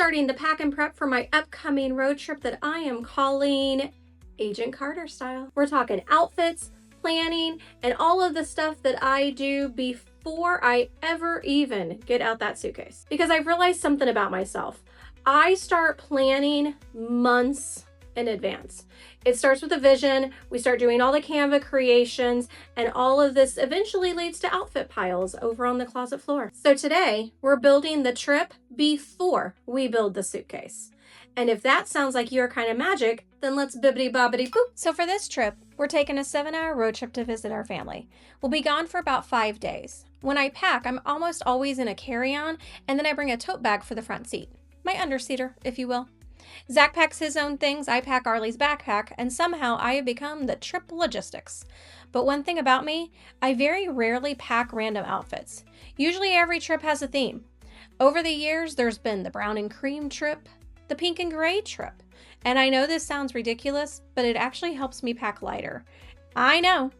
starting the pack and prep for my upcoming road trip that I am calling Agent Carter style. We're talking outfits, planning, and all of the stuff that I do before I ever even get out that suitcase. Because I've realized something about myself. I start planning months in advance. It starts with a vision. We start doing all the Canva creations, and all of this eventually leads to outfit piles over on the closet floor. So today we're building the trip before we build the suitcase. And if that sounds like your kind of magic, then let's bibbidi bobbidi boop. So for this trip, we're taking a 7-hour road trip to visit our family. We'll be gone for about 5 days. When I pack, I'm almost always in a carry-on, and then I bring a tote bag for the front seat. My underseater, if you will. Zach packs his own things, I pack Arlie's backpack, and somehow I have become the trip logistics. But one thing about me, I very rarely pack random outfits. Usually every trip has a theme. Over the years, there's been the brown and cream trip, the pink and gray trip. And I know this sounds ridiculous, but it actually helps me pack lighter. I know,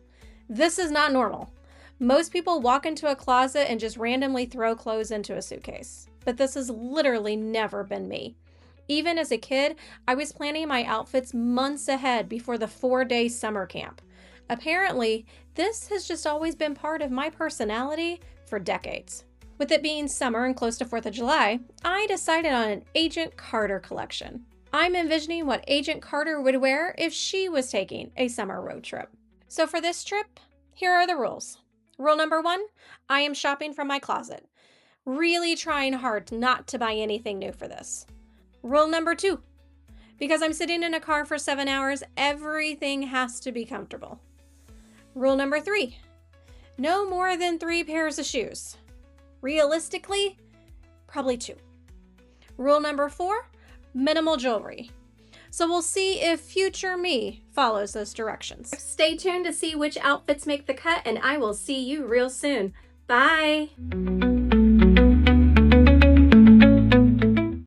this is not normal. Most people walk into a closet and just randomly throw clothes into a suitcase. But this has literally never been me. Even as a kid, I was planning my outfits months ahead before the 4-day summer camp. Apparently, this has just always been part of my personality for decades. With it being summer and close to 4th of July, I decided on an Agent Carter collection. I'm envisioning what Agent Carter would wear if she was taking a summer road trip. So for this trip, here are the rules. Rule number 1, I am shopping from my closet. Really trying hard not to buy anything new for this. Rule number 2, because I'm sitting in a car for 7 hours, everything has to be comfortable. Rule number 3, no more than 3 pairs of shoes. Realistically, probably 2. Rule number 4, minimal jewelry. So we'll see if future me follows those directions. Stay tuned to see which outfits make the cut, and I will see you real soon. Bye.